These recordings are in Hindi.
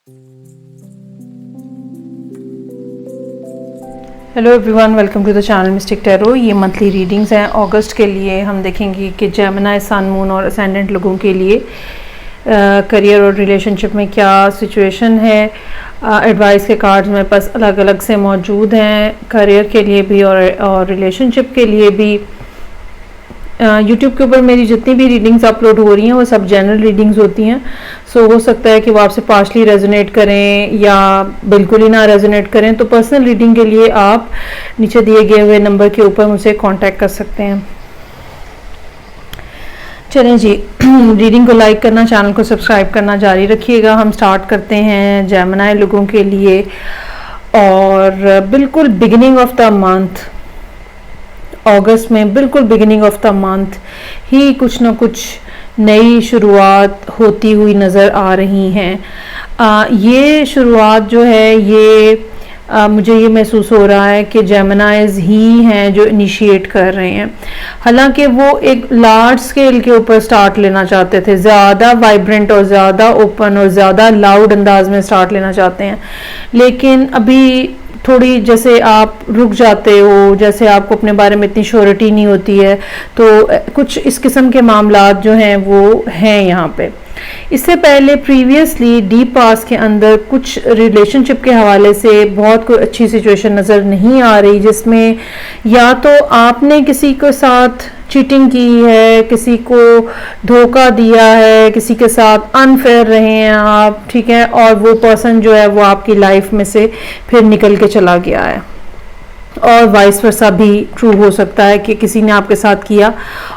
Hello everyone, welcome to the channel mystic tarot. ये मंथली रीडिंग्स हैं अगस्त के लिए। हम देखेंगे कि जेमिनी, सन, मून और असेंडेंट लोगों के लिए करियर और रिलेशनशिप में क्या सिचुएशन है। एडवाइस के कार्ड्स मेरे पास अलग अलग से मौजूद हैं, करियर के लिए भी और रिलेशनशिप के लिए भी। यूट्यूब के ऊपर मेरी जितनी भी रीडिंग्स अपलोड हो रही हैं वो सब जनरल रीडिंग्स होती हैं। सो हो सकता है कि वो आपसे पार्शली रेजोनेट करें या बिल्कुल ही ना रेजोनेट करें। तो पर्सनल रीडिंग के लिए आप नीचे दिए गए हुए नंबर के ऊपर मुझसे कांटेक्ट कर सकते हैं। चलें जी, रीडिंग को लाइक करना, चैनल को सब्सक्राइब करना जारी रखिएगा। हम स्टार्ट करते हैं जेमिनी लोगों के लिए। और बिल्कुल बिगिनिंग ऑफ द मंथ, अगस्त में बिल्कुल बिगिनिंग ऑफ द मंथ ही कुछ ना कुछ नई शुरुआत होती हुई नज़र आ रही हैं। ये शुरुआत जो है ये मुझे ये महसूस हो रहा है कि जेमिनीज ही हैं जो इनिशिएट कर रहे हैं। हालांकि वो एक लार्ज स्केल के ऊपर स्टार्ट लेना चाहते थे, ज़्यादा वाइब्रेंट और ज़्यादा ओपन और ज़्यादा लाउड अंदाज में स्टार्ट लेना चाहते हैं, लेकिन अभी थोड़ी जैसे आप रुक जाते हो, जैसे आपको अपने बारे में इतनी श्योरिटी नहीं होती है, तो कुछ इस किस्म के मामलात जो हैं वो हैं यहाँ पे। इससे पहले प्रीवियसली डीप पास्ट के अंदर कुछ रिलेशनशिप के हवाले से बहुत कोई अच्छी सिचुएशन नज़र नहीं आ रही, जिसमें या तो आपने किसी के साथ चीटिंग की है, किसी को धोखा दिया है, किसी के साथ अनफेयर रहे हैं आप, ठीक है, और वो पर्सन जो है वो आपकी लाइफ में से फिर निकल के चला गया है। और वाइस वर्सा भी ट्रू हो सकता है कि किसी ने आपके साथ किया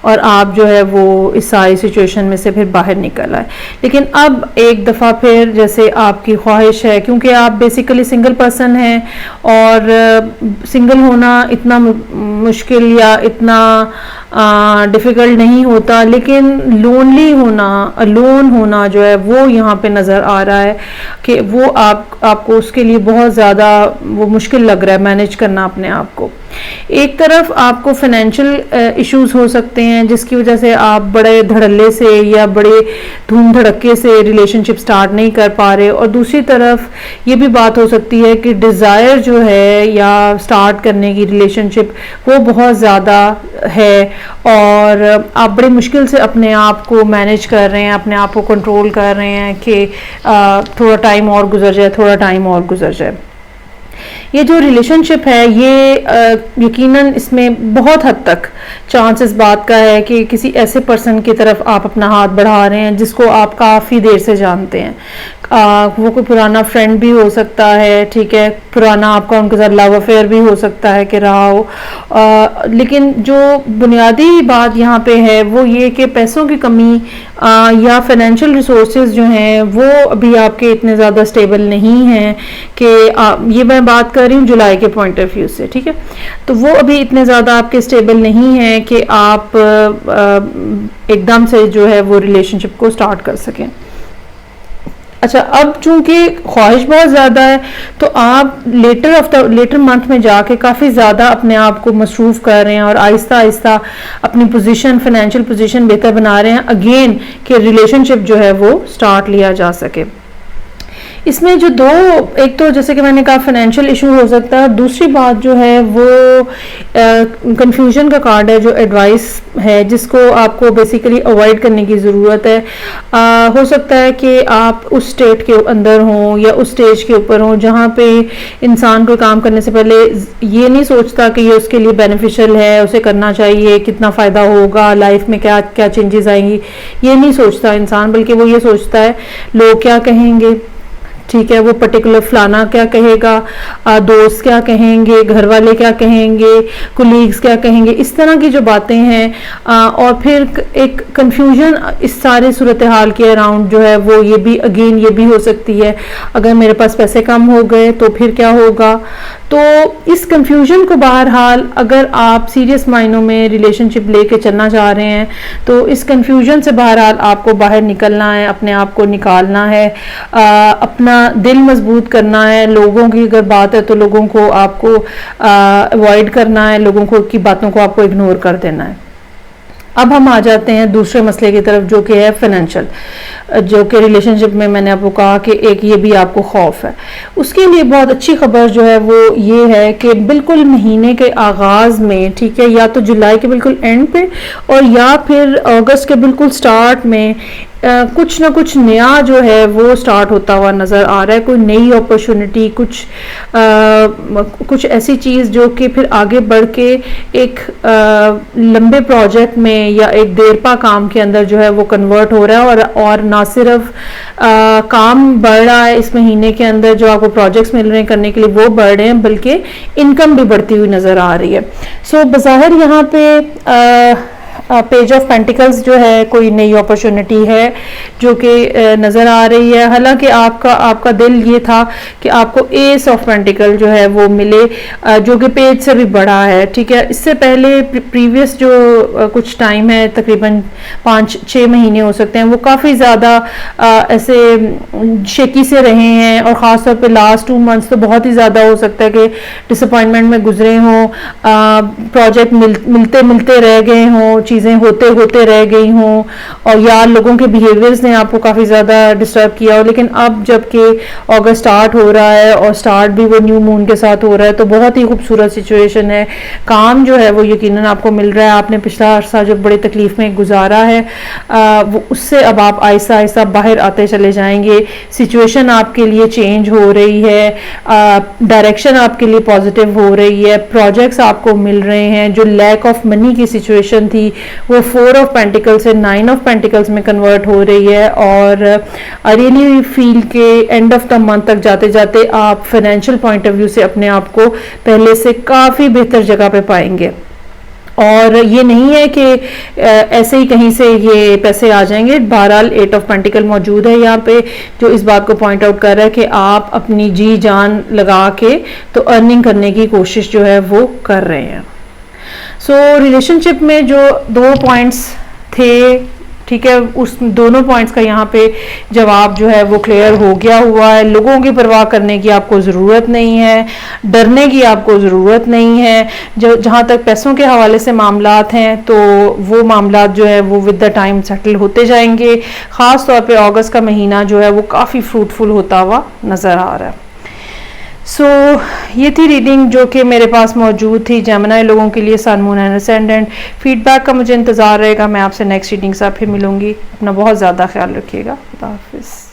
और आप जो है वो इस सारी सिचुएशन में से फिर बाहर निकल आए। लेकिन अब एक दफ़ा फिर जैसे आपकी ख्वाहिश है, क्योंकि आप बेसिकली सिंगल पर्सन हैं और सिंगल होना इतना मुश्किल या इतना डिफ़िकल्ट नहीं होता, लेकिन लोनली होना, अलोन होना जो है वो यहाँ पे नज़र आ रहा है कि वो आपको उसके लिए बहुत ज़्यादा वो मुश्किल लग रहा है मैनेज करना अपने आप को। एक तरफ आपको फाइनेंशियल इश्यूज हो सकते हैं जिसकी वजह से आप बड़े धड़ल्ले से या बड़े धूम धड़क्के से रिलेशनशिप स्टार्ट नहीं कर पा रहे, और दूसरी तरफ ये भी बात हो सकती है कि डिज़ायर जो है या स्टार्ट करने की रिलेशनशिप वो बहुत ज़्यादा है और आप बड़ी मुश्किल से अपने आप को मैनेज कर रहे हैं, अपने आप को कंट्रोल कर रहे हैं कि थोड़ा टाइम और गुजर जाए, थोड़ा टाइम और गुजर जाए। ये जो रिलेशनशिप है ये यकीनन इसमें बहुत हद तक चांस इस बात का है कि किसी ऐसे पर्सन की तरफ आप अपना हाथ बढ़ा रहे हैं जिसको आप काफ़ी देर से जानते हैं। वो कोई पुराना फ्रेंड भी हो सकता है, ठीक है, पुराना आपका उनके साथ लव अफेयर भी हो सकता है कि रहा हो। लेकिन जो बुनियादी बात यहाँ पे है वो ये कि पैसों की कमी या फाइनेंशियल रिसोर्सेज जो हैं वो अभी आपके इतने ज़्यादा स्टेबल नहीं हैं कि ये मैं बात कर रही हूँ जुलाई के पॉइंट ऑफ व्यू से, ठीक है, तो वो अभी इतने ज़्यादा आपके स्टेबल नहीं है कि आप एकदम से जो है वो रिलेशनशिप को स्टार्ट कर सकें। अच्छा, अब चूंकि ख्वाहिश बहुत ज़्यादा है तो आप लेटर मंथ में जाके काफ़ी ज़्यादा अपने आप को मसरूफ़ कर रहे हैं और आहिस्ता आहिस्ता अपनी पोजीशन, फाइनेंशियल पोजीशन बेहतर बना रहे हैं अगेन कि रिलेशनशिप जो है वो स्टार्ट लिया जा सके। इसमें जो दो, एक तो जैसे कि मैंने कहा फाइनेंशियल इशू हो सकता है, दूसरी बात जो है वो कंफ्यूजन का कार्ड है जो एडवाइस है जिसको आपको बेसिकली अवॉइड करने की ज़रूरत है। हो सकता है कि आप उस स्टेट के अंदर हों या उस स्टेज के ऊपर हों जहाँ पे इंसान को काम करने से पहले ये नहीं सोचता कि ये उसके लिए बेनिफिशियल है, उसे करना चाहिए, कितना फ़ायदा होगा, लाइफ में क्या क्या चेंजेस आएंगी, ये नहीं सोचता इंसान, बल्कि वो ये सोचता है लोग क्या कहेंगे, ठीक है, वो पर्टिकुलर फलाना क्या कहेगा, दोस्त क्या कहेंगे, घर वाले क्या कहेंगे, कोलीग्स क्या कहेंगे, इस तरह की जो बातें हैं। और फिर एक कंफ्यूजन इस सारे सूरत हाल के अराउंड जो है वो ये भी अगेन ये भी हो सकती है, अगर मेरे पास पैसे कम हो गए तो फिर क्या होगा। तो इस कंफ्यूजन को बहरहाल अगर आप सीरियस मायनों में रिलेशनशिप लेके चलना चाह रहे हैं तो इस कंफ्यूजन से बहरहाल आपको बाहर निकलना है, अपने आप को निकालना है, अपना दिल मजबूत करना है। लोगों की अगर बात है तो लोगों को आपको अवॉइड करना है, लोगों को की बातों को आपको इग्नोर कर देना है। अब हम आ जाते हैं दूसरे मसले की तरफ, जो कि है फाइनेंशियल, जो कि रिलेशनशिप में मैंने आपको कहा कि एक ये भी आपको खौफ है। उसके लिए बहुत अच्छी खबर जो है वो ये है कि बिल्कुल महीने के आगाज़ में, ठीक है, या तो जुलाई के बिल्कुल एंड पे और या फिर अगस्त के बिल्कुल स्टार्ट में कुछ ना कुछ नया जो है वो स्टार्ट होता हुआ नज़र आ रहा है। कोई नई अपॉर्चुनिटी, कुछ ऐसी चीज़ जो कि फिर आगे बढ़ के एक लंबे प्रोजेक्ट में या एक देरपा काम के अंदर जो है वो कन्वर्ट हो रहा है। और ना सिर्फ काम बढ़ रहा है इस महीने के अंदर, जो आपको प्रोजेक्ट्स मिल रहे हैं करने के लिए वो बढ़ रहे हैं, बल्कि इनकम भी बढ़ती हुई नज़र आ रही है। सो बज़ाहिर यहाँ पे पेज ऑफ पेंटिकल्स जो है कोई नई अपॉर्चुनिटी है जो कि नज़र आ रही है। हालांकि आपका दिल ये था कि आपको एस ऑफ पेंटिकल जो है वो मिले, जो कि पेज से भी बड़ा है, ठीक है। इससे पहले प्रीवियस जो कुछ टाइम है, तकरीबन 5-6 महीने हो सकते हैं, वो काफ़ी ज़्यादा ऐसे शेकी से रहे हैं, और ख़ास तौर पे लास्ट 2 मंथ्स तो बहुत ही ज़्यादा हो सकता है कि डिसअपॉइंटमेंट में गुजरे हों, प्रोजेक्ट मिलते मिलते रह गए हों, चीज़ें होते होते रह गई हों, और या लोगों के बिहेवियर्स ने आपको काफ़ी ज़्यादा डिस्टर्ब किया हो। लेकिन अब जबकि अगस्त स्टार्ट हो रहा है और स्टार्ट भी वो न्यू मून के साथ हो रहा है, तो बहुत ही खूबसूरत सिचुएशन है। काम जो है वो यकीनन आपको मिल रहा है। आपने पिछला अर्सा जो बड़ी तकलीफ में गुजारा है वो उससे अब आप आहिस्ता आहिस्ता बाहर आते चले जाएंगे। सिचुएशन आपके लिए चेंज हो रही है, डायरेक्शन आपके लिए पॉजिटिव हो रही है, प्रोजेक्ट्स आपको मिल रहे हैं। जो लैक ऑफ मनी की सिचुएशन थी वो 4 ऑफ पेंटिकल्स से 9 ऑफ पेंटिकल्स में कन्वर्ट हो रही है। और आई रियली फील के एंड ऑफ द मंथ तक जाते जाते आप फाइनेंशियल पॉइंट ऑफ व्यू से अपने आप को पहले से काफ़ी बेहतर जगह पे पाएंगे। और ये नहीं है कि ऐसे ही कहीं से ये पैसे आ जाएंगे। बहरहाल 8 ऑफ पेंटिकल मौजूद है यहाँ पे, जो इस बात को पॉइंट आउट कर रहा है कि आप अपनी जी जान लगा के तो अर्निंग करने की कोशिश जो है वो कर रहे हैं। सो रिलेशनशिप में जो 2 पॉइंट्स थे, ठीक है, उस दोनों पॉइंट्स का यहाँ पे जवाब जो है वो क्लियर हो गया हुआ है। लोगों की परवाह करने की आपको ज़रूरत नहीं है, डरने की आपको ज़रूरत नहीं है। जो जहाँ तक पैसों के हवाले से मामलात हैं, तो वो मामलात जो है वो विद द टाइम सेटल होते जाएंगे। ख़ास तौर पे अगस्त का महीना जो है वो काफ़ी फ्रूटफुल होता हुआ नज़र आ रहा है। सो ये थी रीडिंग जो कि मेरे पास मौजूद थी जेमिनी लोगों के लिए, sun moon and ascendant. Feedback का मुझे इंतज़ार रहेगा। मैं आपसे नेक्स्ट रीडिंग से फिर मिलूंगी। अपना बहुत ज़्यादा ख्याल रखिएगा। खुदा हाफिज़।